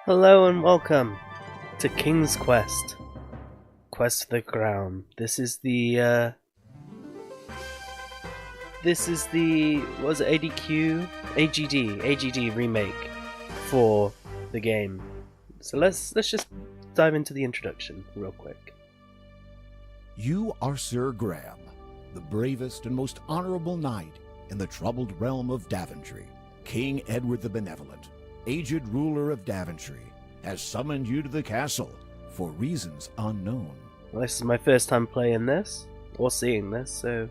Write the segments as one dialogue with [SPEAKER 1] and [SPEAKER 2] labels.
[SPEAKER 1] Hello and welcome to King's Quest. Quest for the Crown. This is the what was it, AGD Remake for the game. So let's just dive into the introduction real quick.
[SPEAKER 2] You are Sir Graham, the bravest and most honorable knight in the troubled realm of Daventry. King Edward the Benevolent, aged ruler of Daventry, has summoned you to the castle for reasons unknown.
[SPEAKER 1] Well, this is my first time playing this, or seeing this, so...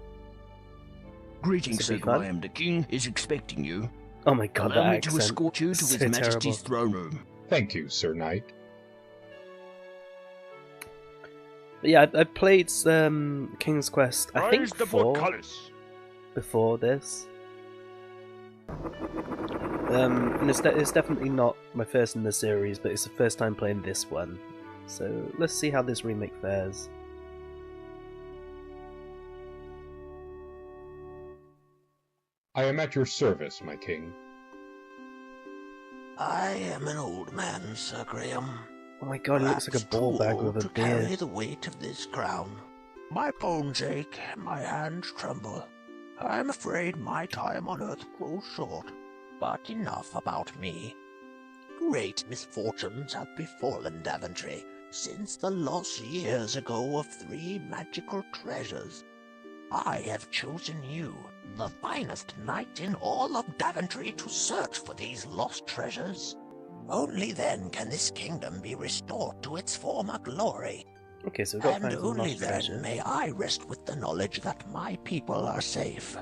[SPEAKER 3] Greetings, Sir Graham. The king is expecting you.
[SPEAKER 1] Oh my god, that
[SPEAKER 3] Allow me
[SPEAKER 1] accent.
[SPEAKER 3] to escort you to His
[SPEAKER 1] So
[SPEAKER 3] Majesty's
[SPEAKER 1] terrible.
[SPEAKER 3] throne room.
[SPEAKER 4] Thank you, Sir Knight.
[SPEAKER 1] But yeah, I played King's Quest, I think before this. And it's definitely not my first in the series, but it's the first time playing this one. So let's see how this remake fares.
[SPEAKER 4] I am at your service, my king.
[SPEAKER 5] I am an old man, Sir Graham.
[SPEAKER 1] Oh my god, he looks like a ball bag with a
[SPEAKER 5] to carry
[SPEAKER 1] beard.
[SPEAKER 5] the weight of this crown. My bones ache, my hands tremble. I am afraid my time on earth grows short. But enough about me. Great misfortunes have befallen Daventry since the loss years ago of 3 magical treasures. I have chosen you, the finest knight in all of Daventry, to search for these lost treasures. Only then can this kingdom be restored to its former glory.
[SPEAKER 1] Okay, so we've got to
[SPEAKER 5] And
[SPEAKER 1] find some
[SPEAKER 5] only
[SPEAKER 1] lost
[SPEAKER 5] then
[SPEAKER 1] treasure.
[SPEAKER 5] may I rest with the knowledge that my people are safe.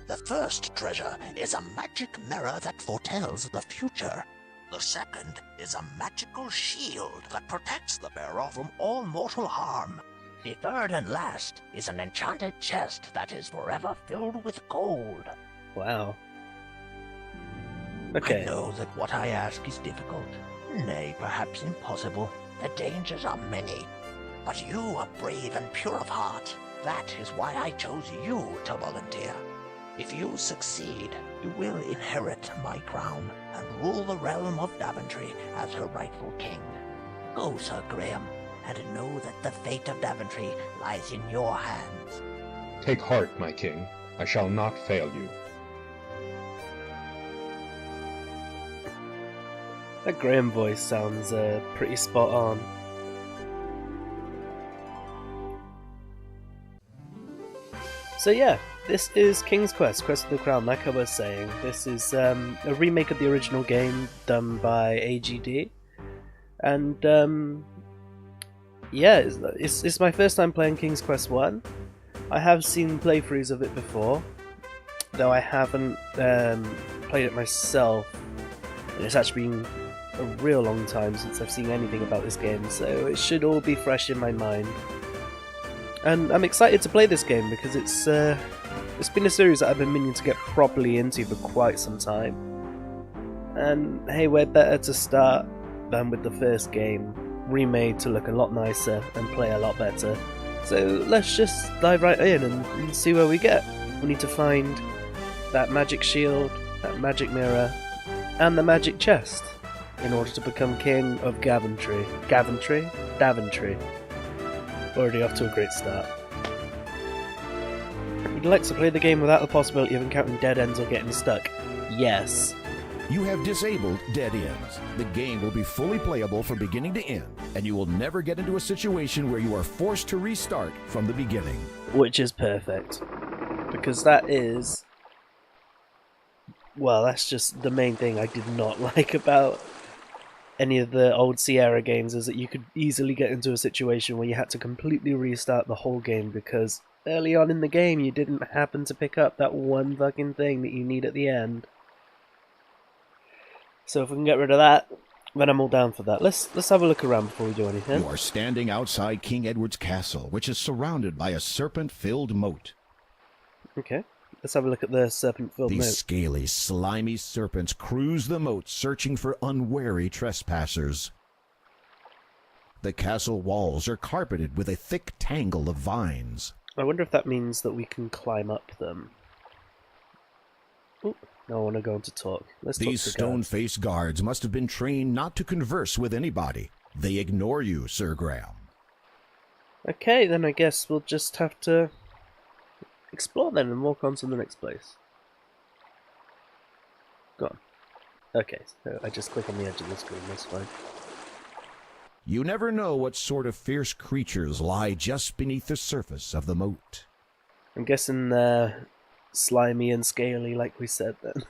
[SPEAKER 5] The first treasure is a magic mirror that foretells the future. The second is a magical shield that protects the bearer from all mortal harm. The third and last is an enchanted chest that is forever filled with gold.
[SPEAKER 1] Wow.
[SPEAKER 5] I
[SPEAKER 1] Okay.
[SPEAKER 5] know that what I ask is difficult, nay, perhaps impossible. The dangers are many, but you are brave and pure of heart. That is why I chose you to volunteer. If you succeed, you will inherit my crown and rule the realm of Daventry as her rightful king. Go, Sir Graham, and know that the fate of Daventry lies in your hands.
[SPEAKER 4] Take heart, my king. I shall not fail you.
[SPEAKER 1] That Graham voice sounds pretty spot on. So yeah, this is King's Quest, Quest of the Crown, like I was saying. This is a remake of the original game done by AGD. And yeah, it's my first time playing King's Quest 1. I have seen playthroughs of it before, though I haven't played it myself. And it's actually been a real long time since I've seen anything about this game, so it should all be fresh in my mind. And I'm excited to play this game because it's been a series that I've been meaning to get properly into for quite some time. And hey, where better to start than with the first game, remade to look a lot nicer and play a lot better. So let's just dive right in and see where we get. We need to find that magic shield, that magic mirror, and the magic chest in order to become king of Daventry. Daventry. Already off to a great start. Would you like to play the game without the possibility of encountering dead ends or getting stuck? Yes.
[SPEAKER 2] You have disabled dead ends. The game will be fully playable from beginning to end, and you will never get into a situation where you are forced to restart from the beginning.
[SPEAKER 1] Which is perfect. Because that is... well, that's just the main thing I did not like about any of the old Sierra games, is that you could easily get into a situation where you had to completely restart the whole game because early on in the game you didn't happen to pick up that one fucking thing that you need at the end. So if we can get rid of that, then I'm all down for that. Let's have a look around before we do anything.
[SPEAKER 2] You are standing outside King Edward's castle, which is surrounded by a serpent-filled moat.
[SPEAKER 1] Okay, let's have a look at the serpent-filled
[SPEAKER 2] These
[SPEAKER 1] moat.
[SPEAKER 2] scaly, slimy serpents cruise the moat, searching for unwary trespassers. The castle walls are carpeted with a thick tangle of vines.
[SPEAKER 1] I wonder if that means that we can climb up them. Ooh, no, I want to go on to talk. Let's
[SPEAKER 2] These
[SPEAKER 1] talk to the guards.
[SPEAKER 2] stone-faced guards must have been trained not to converse with anybody. They ignore you, Sir Graham.
[SPEAKER 1] Okay, then I guess we'll just have to explore then and walk on to the next place. Go on. Okay, so I just click on the edge of the screen, that's fine.
[SPEAKER 2] You never know what sort of fierce creatures lie just beneath the surface of the moat.
[SPEAKER 1] I'm guessing they're slimy and scaly like we said then.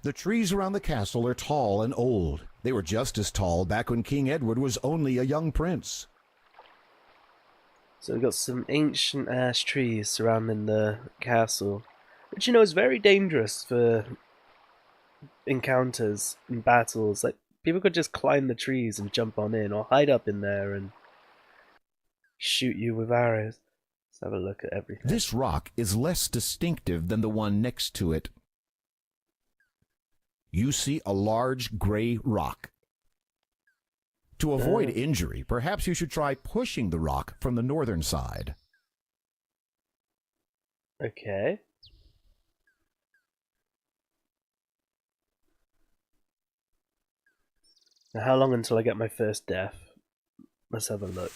[SPEAKER 2] The trees around the castle are tall and old. They were just as tall back when King Edward was only a young prince.
[SPEAKER 1] So we've got some ancient ash trees surrounding the castle, which you know is very dangerous for encounters and battles. Like, people could just climb the trees and jump on in, or hide up in there and shoot you with arrows. Let's have a look at everything.
[SPEAKER 2] This rock is less distinctive than the one next to it. You see a large gray rock. To avoid injury, perhaps you should try pushing the rock from the northern side.
[SPEAKER 1] Okay. Now, how long until I get my first death? Let's have a look.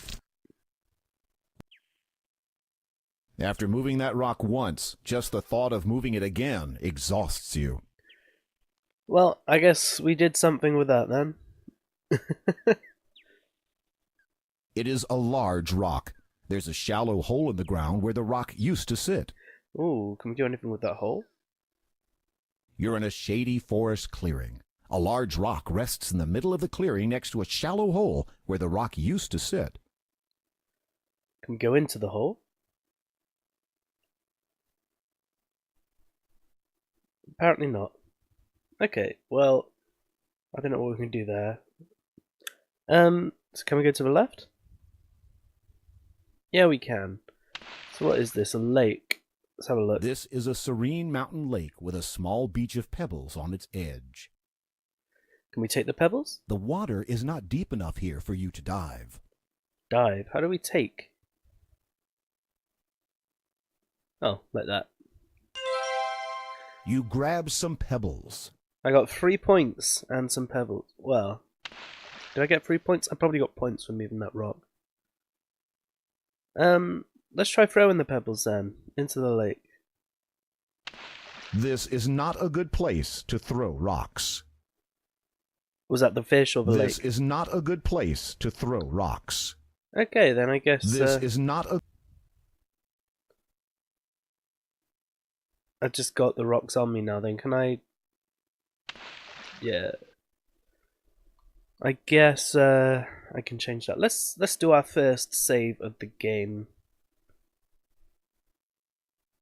[SPEAKER 2] After moving that rock once, just the thought of moving it again exhausts you.
[SPEAKER 1] Well, I guess we did something with that then.
[SPEAKER 2] It is a large rock. There's a shallow hole in the ground where the rock used to sit.
[SPEAKER 1] Ooh, can we do anything with that hole?
[SPEAKER 2] You're in a shady forest clearing. A large rock rests in the middle of the clearing next to a shallow hole where the rock used to sit.
[SPEAKER 1] Can we go into the hole? Apparently not. Okay, well, I don't know what we can do there. So can we go to the left? Yeah, we can. So what is this? A lake? Let's have a look.
[SPEAKER 2] This is a serene mountain lake with a small beach of pebbles on its edge.
[SPEAKER 1] Can we take the pebbles?
[SPEAKER 2] The water is not deep enough here for you to dive.
[SPEAKER 1] Dive. How do we take? Oh, like that.
[SPEAKER 2] You grab some pebbles.
[SPEAKER 1] I got 3 points and some pebbles. Well, did I get 3 points? I probably got points for moving that rock. Let's try throwing the pebbles then into the lake.
[SPEAKER 2] This is not a good place to throw rocks.
[SPEAKER 1] Was that the fish or the lake?
[SPEAKER 2] This is not a good place to throw rocks.
[SPEAKER 1] Okay, then I guess
[SPEAKER 2] This is not a...
[SPEAKER 1] I've just got the rocks on me now. Then can I? Yeah. I guess I can change that. Let's do our first save of the game.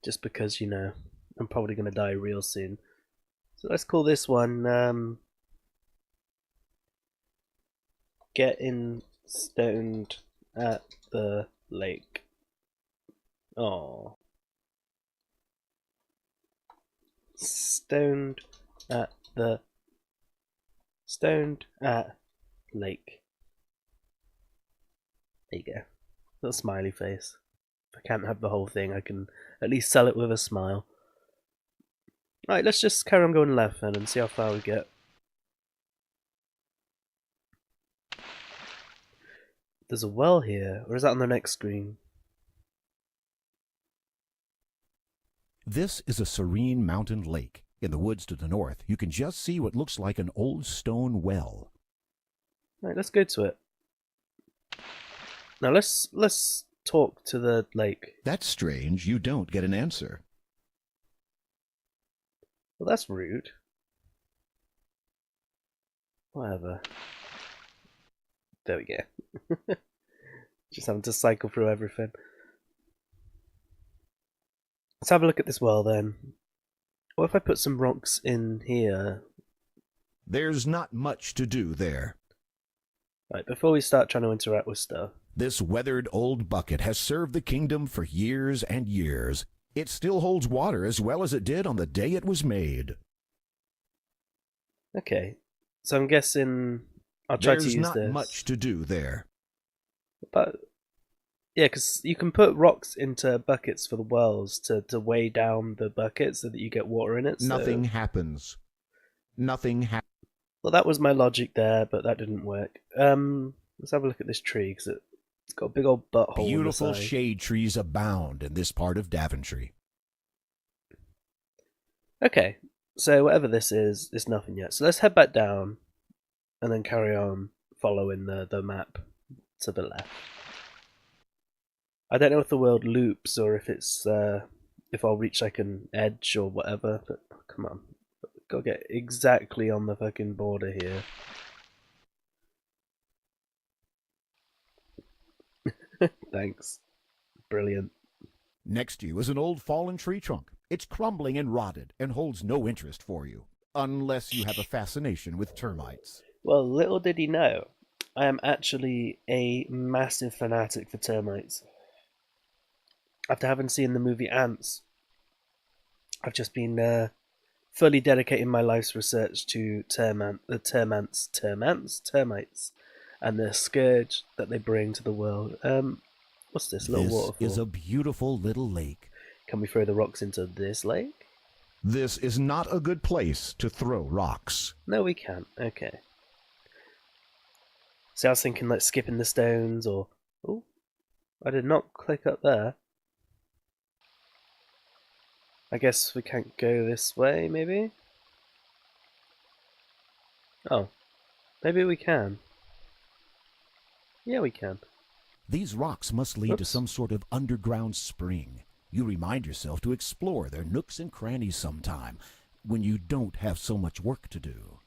[SPEAKER 1] Just because, you know, I'm probably gonna die real soon. So let's call this one Getting Stoned at the Lake. Oh. Stoned at lake. There you go. Little smiley face. If I can't have the whole thing, I can at least sell it with a smile. Right, let's just carry on going left then and see how far we get. There's a well here, or is that on the next screen?
[SPEAKER 2] This is a serene mountain lake. In the woods to the north, you can just see what looks like an old stone well.
[SPEAKER 1] Right, let's go to it. Now let's talk to the lake.
[SPEAKER 2] That's strange. You don't get an answer.
[SPEAKER 1] Well, that's rude. Whatever. There we go. Just having to cycle through everything. Let's have a look at this well then. What if I put some rocks in here?
[SPEAKER 2] There's not much to do there.
[SPEAKER 1] Right, before we start trying to interact with stuff.
[SPEAKER 2] This weathered old bucket has served the kingdom for years and years. It still holds water as well as it did on the day it was made.
[SPEAKER 1] Okay, so I'm guessing I'll try to use this.
[SPEAKER 2] There's not much to do there.
[SPEAKER 1] But Yeah, because you can put rocks into buckets for the wells to weigh down the bucket so that you get water in it. So...
[SPEAKER 2] Nothing happens. Nothing happens.
[SPEAKER 1] Well, that was my logic there, but that didn't work. Let's have a look at this tree, because it's got a big old butthole on the
[SPEAKER 2] Beautiful
[SPEAKER 1] side.
[SPEAKER 2] shade trees abound in this part of Daventry.
[SPEAKER 1] Okay, so whatever this is, it's nothing yet. So let's head back down, and then carry on following the map to the left. I don't know if the world loops, or if it's if I'll reach like an edge or whatever, but come on. Gotta get exactly on the fucking border here. Thanks. Brilliant.
[SPEAKER 2] Next to you is an old fallen tree trunk. It's crumbling and rotted and holds no interest for you, unless you have a fascination with termites.
[SPEAKER 1] Well, little did he know, I am actually a massive fanatic for termites. After having seen the movie Ants, I've just been fully dedicating my life's research to termites, and the scourge that they bring to the world. What's this little waterfall?
[SPEAKER 2] This is a beautiful little lake.
[SPEAKER 1] Can we throw the rocks into this lake?
[SPEAKER 2] This is not a good place to throw rocks.
[SPEAKER 1] No, we can't. Okay. So I was thinking like skipping the stones, or... Oh, I did not click up there. I guess we can't go this way, maybe? Oh. Maybe we can. Yeah, we can.
[SPEAKER 2] These rocks must lead to
[SPEAKER 1] Oops.
[SPEAKER 2] some sort of underground spring. You remind yourself to explore their nooks and crannies sometime, when you don't have so much work to do.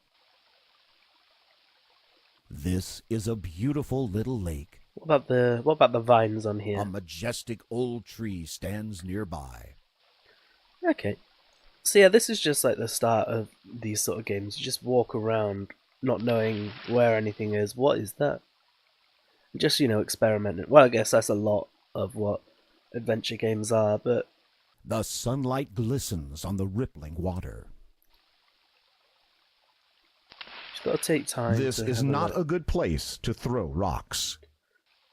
[SPEAKER 2] This is a beautiful little lake.
[SPEAKER 1] What about the vines on here?
[SPEAKER 2] A majestic old tree stands nearby.
[SPEAKER 1] Okay. So yeah, this is just like the start of these sort of games. You just walk around not knowing where anything is. What is that? Just, experimenting. Well, I guess that's a lot of what adventure games are, but...
[SPEAKER 2] The sunlight glistens on the rippling water.
[SPEAKER 1] Just gotta take time.
[SPEAKER 2] This is not a good place to throw rocks.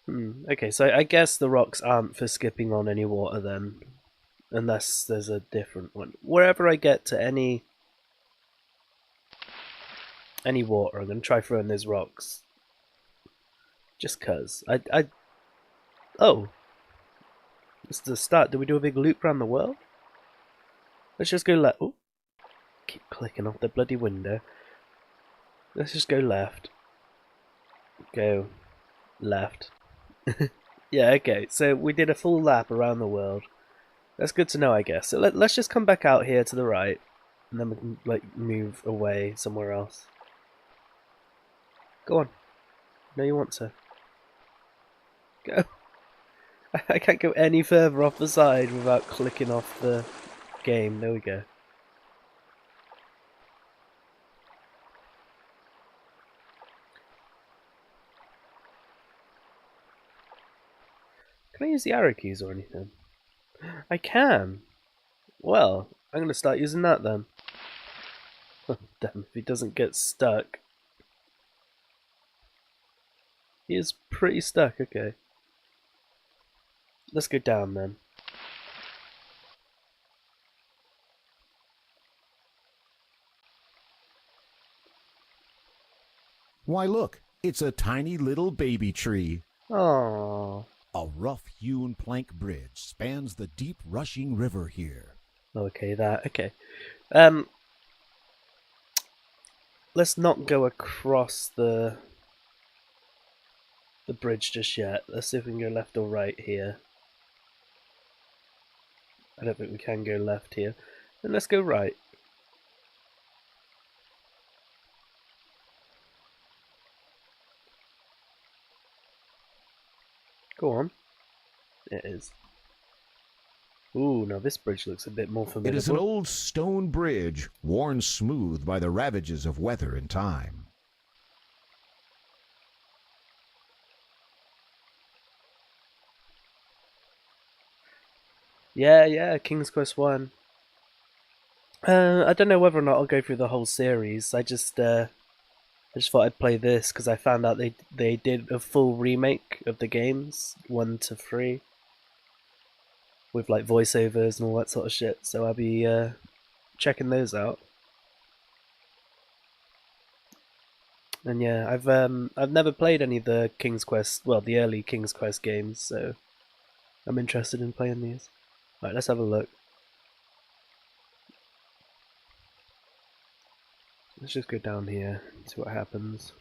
[SPEAKER 1] Okay, so I guess the rocks aren't for skipping on any water then. Unless there's a different one. Wherever I get to any water, I'm going to try throwing those rocks. Just cuz. Oh. It's the start. Did we do a big loop around the world? Let's just go left. Oh. Keep clicking off the bloody window. Let's just go left. Go left. Yeah, okay. So we did a full lap around the world. That's good to know, I guess. So let's just come back out here to the right, and then we can move away somewhere else. Go on. No, you want to. Go. I can't go any further off the side without clicking off the game. There we go. Can I use the arrow keys or anything? I can. Well, I'm going to start using that then. Damn, if he doesn't get stuck. He is pretty stuck, okay. Let's go down then.
[SPEAKER 2] Why, look, it's a tiny little baby tree.
[SPEAKER 1] Aww.
[SPEAKER 2] A rough-hewn plank bridge spans the deep rushing river here.
[SPEAKER 1] Okay, okay. Let's not go across the bridge just yet. Let's see if we can go left or right here. I don't think we can go left here. Then let's go right. Go on. It is. Ooh, now this bridge looks a bit more familiar.
[SPEAKER 2] It is an old stone bridge, worn smooth by the ravages of weather and time.
[SPEAKER 1] Yeah, King's Quest 1. I don't know whether or not I'll go through the whole series. I I just thought I'd play this because I found out they did a full remake of the games 1 to 3 with like voiceovers and all that sort of shit. So I'll be checking those out. And yeah, I've never played any of the King's Quest, well, the early King's Quest games, so I'm interested in playing these. Alright, let's have a look. Let's just go down here and see what happens.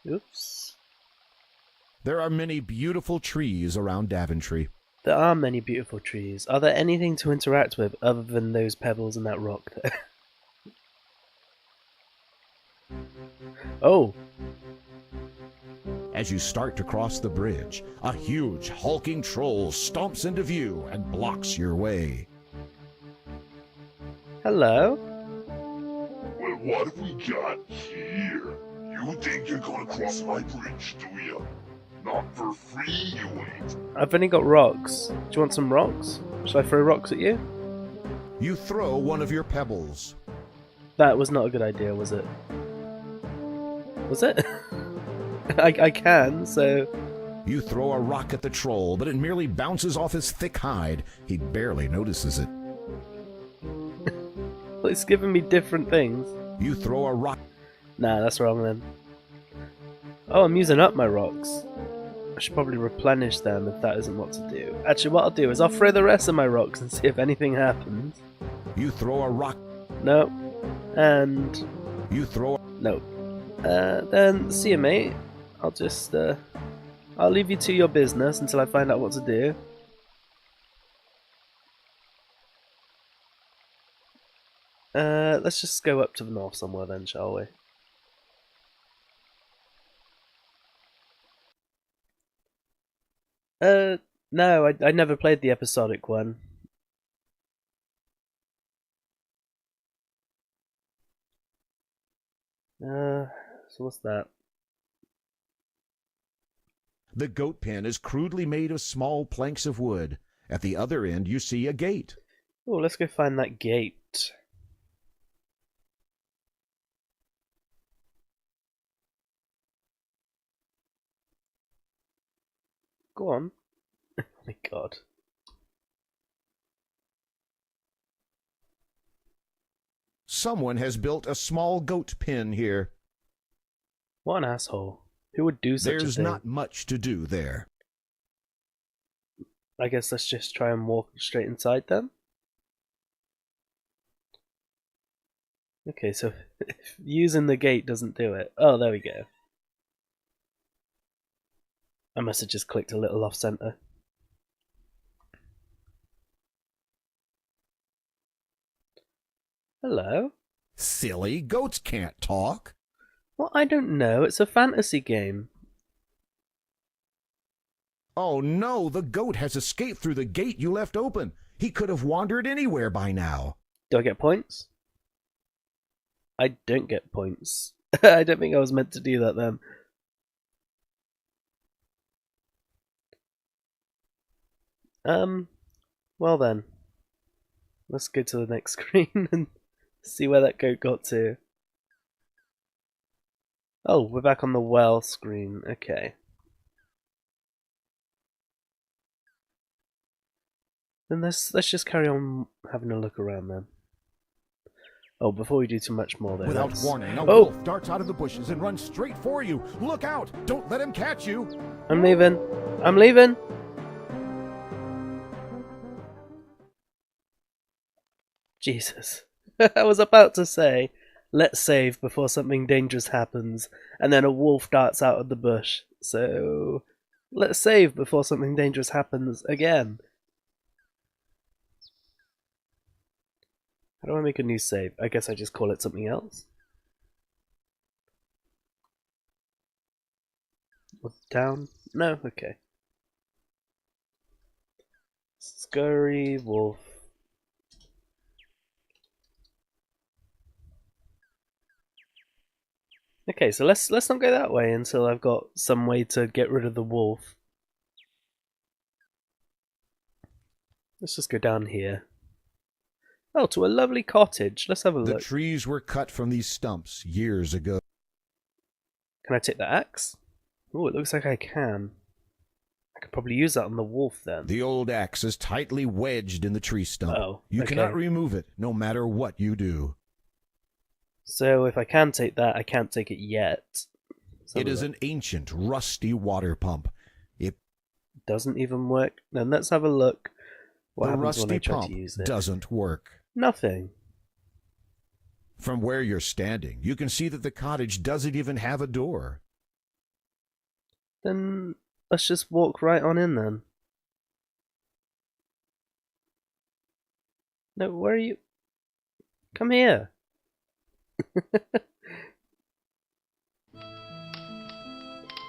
[SPEAKER 1] Oops.
[SPEAKER 2] There are many beautiful trees around Daventry.
[SPEAKER 1] There are many beautiful trees. Are there anything to interact with other than those pebbles and that rock there? Oh!
[SPEAKER 2] As you start to cross the bridge, a huge, hulking troll stomps into view and blocks your way.
[SPEAKER 1] Hello?
[SPEAKER 6] Well, what have we got here? You think you're gonna cross my bridge, do you? Not for free, you ain't.
[SPEAKER 1] I've only got rocks. Do you want some rocks? Should I throw rocks at you?
[SPEAKER 2] You throw one of your pebbles.
[SPEAKER 1] That was not a good idea, was it? Was it? I can, so...
[SPEAKER 2] You throw a rock at the troll, but it merely bounces off his thick hide. He barely notices it.
[SPEAKER 1] Well, it's giving me different things.
[SPEAKER 2] You throw a rock...
[SPEAKER 1] Nah, that's wrong then. Oh, I'm using up my rocks. I should probably replenish them if that isn't what to do. Actually, what I'll do is I'll throw the rest of my rocks and see if anything happens.
[SPEAKER 2] You throw a rock...
[SPEAKER 1] No. And...
[SPEAKER 2] You throw...
[SPEAKER 1] No. Then, see you, mate. I'll just, I'll leave you to your business until I find out what to do. Let's just go up to the north somewhere then, shall we? No, I never played the episodic one. So what's that?
[SPEAKER 2] The goat pen is crudely made of small planks of wood. At the other end, you see a gate.
[SPEAKER 1] Oh, let's go find that gate. Go on. Oh my god.
[SPEAKER 2] Someone has built a small goat pen here.
[SPEAKER 1] What an asshole. Who would do such a thing?
[SPEAKER 2] There's not much to do there.
[SPEAKER 1] I guess let's just try and walk straight inside then. Okay, so if using the gate doesn't do it. Oh, there we go. I must have just clicked a little off center. Hello?
[SPEAKER 2] Silly, goats can't talk.
[SPEAKER 1] Well, I don't know. It's a fantasy game.
[SPEAKER 2] Oh no, the goat has escaped through the gate you left open. He could have wandered anywhere by now.
[SPEAKER 1] Do I get points? I don't get points. I don't think I was meant to do that then. Well then. Let's go to the next screen and see where that goat got to. Oh, we're back on the well screen. Okay. Then let's just carry on having a look around then. Oh, before we do too much more though.
[SPEAKER 2] Without warning, a
[SPEAKER 1] Oh!
[SPEAKER 2] wolf darts out of the bushes and runs straight for you. Look out! Don't let him catch you!
[SPEAKER 1] I'm leaving. I'm leaving. Jesus. I was about to say, let's save before something dangerous happens, and then a wolf darts out of the bush. So, let's save before something dangerous happens again. How do I make a new save? I guess I just call it something else. Down? No? Okay. Scurry wolf. Okay, so let's not go that way until I've got some way to get rid of the wolf. Let's just go down here. Oh, to a lovely cottage. Let's have a
[SPEAKER 2] The
[SPEAKER 1] look.
[SPEAKER 2] trees were cut from these stumps years ago.
[SPEAKER 1] Can I take the axe? Oh, it looks like I can. I could probably use that on the wolf then.
[SPEAKER 2] The old axe is tightly wedged in the tree stump.
[SPEAKER 1] Oh,
[SPEAKER 2] You
[SPEAKER 1] okay.
[SPEAKER 2] cannot remove it, no matter what you do.
[SPEAKER 1] So if I can take that, I can't take it yet.
[SPEAKER 2] It is an ancient, rusty water pump. It
[SPEAKER 1] Doesn't even work. Then let's have a look. What
[SPEAKER 2] the
[SPEAKER 1] happens when I
[SPEAKER 2] rusty
[SPEAKER 1] try
[SPEAKER 2] pump
[SPEAKER 1] to use it?
[SPEAKER 2] doesn't work.
[SPEAKER 1] Nothing.
[SPEAKER 2] From where you're standing, you can see that the cottage doesn't even have a door.
[SPEAKER 1] Then let's just walk right on in then. No, where are you? Come here.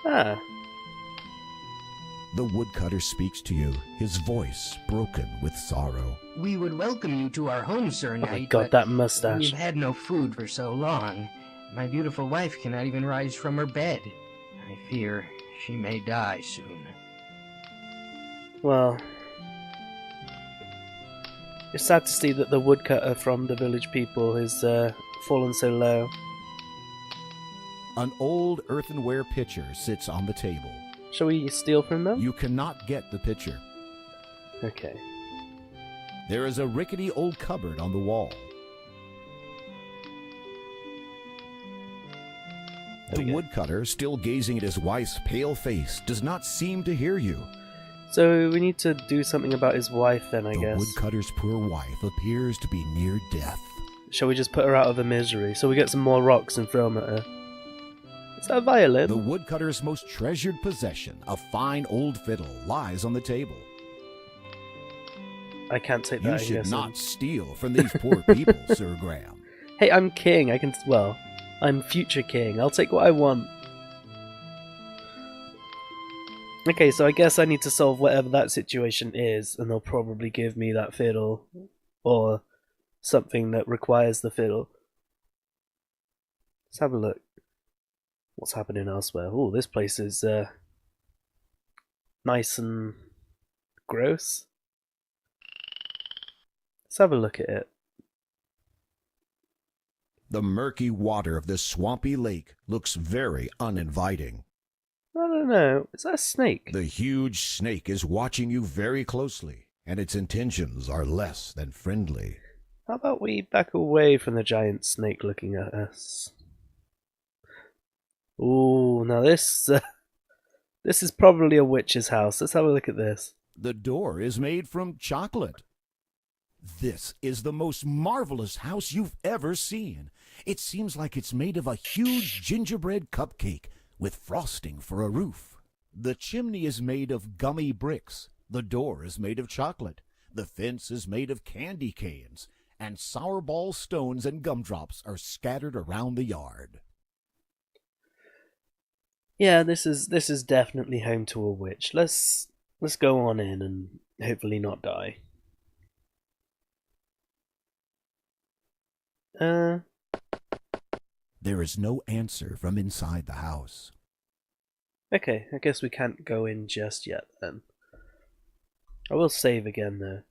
[SPEAKER 1] Ah,
[SPEAKER 2] The woodcutter speaks to you, his voice broken with sorrow.
[SPEAKER 7] We would welcome you to our home, Sir
[SPEAKER 1] oh my
[SPEAKER 7] Knight,
[SPEAKER 1] god,
[SPEAKER 7] but
[SPEAKER 1] that mustache.
[SPEAKER 7] we've had no food for so long. My beautiful wife cannot even rise from her bed. I fear she may die soon.
[SPEAKER 1] Well, it's sad to see that the woodcutter from the village people has fallen so low.
[SPEAKER 2] An old earthenware pitcher sits on the table.
[SPEAKER 1] Shall we steal from them?
[SPEAKER 2] You cannot get the pitcher.
[SPEAKER 1] Okay.
[SPEAKER 2] There is a rickety old cupboard on the wall.
[SPEAKER 1] There we
[SPEAKER 2] The
[SPEAKER 1] go.
[SPEAKER 2] woodcutter, still gazing at his wife's pale face, does not seem to hear you.
[SPEAKER 1] So we need to do something about his wife then, I
[SPEAKER 2] The
[SPEAKER 1] guess.
[SPEAKER 2] woodcutter's poor wife appears to be near death.
[SPEAKER 1] Shall we just put her out of her misery so we get some more rocks and throw them at her? Is that a violin?
[SPEAKER 2] The woodcutter's most treasured possession, a fine old fiddle, lies on the table.
[SPEAKER 1] I can't take that.
[SPEAKER 2] You
[SPEAKER 1] I
[SPEAKER 2] should
[SPEAKER 1] guess.
[SPEAKER 2] not steal from these poor people, Sir Graham.
[SPEAKER 1] Hey, I'm king. I can. Well, I'm future king. I'll take what I want. Okay, so I guess I need to solve whatever that situation is, and they'll probably give me that fiddle, or something that requires the fiddle. Let's have a look. What's happening elsewhere? Oh, this place is nice and gross. Let's have a look at it.
[SPEAKER 2] The murky water of this swampy lake looks very uninviting.
[SPEAKER 1] I don't know. Is that a snake?
[SPEAKER 2] The huge snake is watching you very closely, and its intentions are less than friendly.
[SPEAKER 1] How about we back away from the giant snake looking at us? Ooh, now this is probably a witch's house. Let's have a look at this.
[SPEAKER 2] The door is made from chocolate. This is the most marvelous house you've ever seen. It seems like it's made of a huge gingerbread cupcake with frosting for a roof. The chimney is made of gummy bricks. The door is made of chocolate. The fence is made of candy canes. And sour ball stones and gumdrops are scattered around the yard.
[SPEAKER 1] Yeah, this is definitely home to a witch. Let's go on in and hopefully not die.
[SPEAKER 2] There is no answer from inside the house.
[SPEAKER 1] Okay, I guess we can't go in just yet then. I will save again though.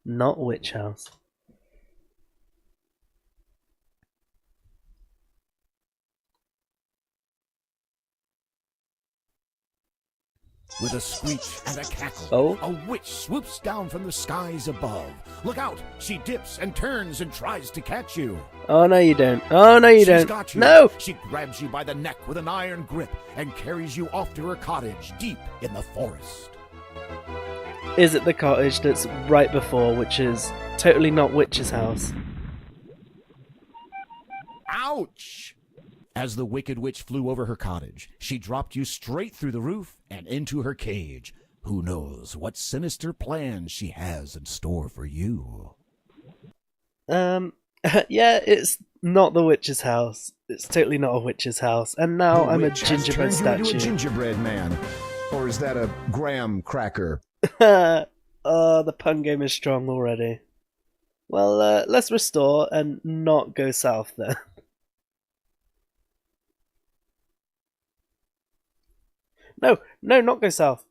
[SPEAKER 1] Not witch house.
[SPEAKER 2] With a screech and a cackle,
[SPEAKER 1] Oh?
[SPEAKER 2] a witch swoops down from the skies above. Look out! She dips and turns and tries to catch you.
[SPEAKER 1] Oh no you don't. Oh no you
[SPEAKER 2] She's
[SPEAKER 1] don't.
[SPEAKER 2] got you.
[SPEAKER 1] No!
[SPEAKER 2] She grabs you by the neck with an iron grip and carries you off to her cottage deep in the forest.
[SPEAKER 1] Is it the cottage that's right before, which is totally not witch's house?
[SPEAKER 2] Ouch! As the wicked witch flew over her cottage, she dropped you straight through the roof and into her cage. Who knows what sinister plans she has in store for you?
[SPEAKER 1] Yeah, it's not the witch's house. It's totally not a witch's house. And now I'm a
[SPEAKER 2] Witch has
[SPEAKER 1] gingerbread
[SPEAKER 2] turned you into
[SPEAKER 1] statue.
[SPEAKER 2] a gingerbread man. Or is that a graham cracker?
[SPEAKER 1] Oh, the pun game is strong already. Well, let's restore and not go south then. No, no, not go south.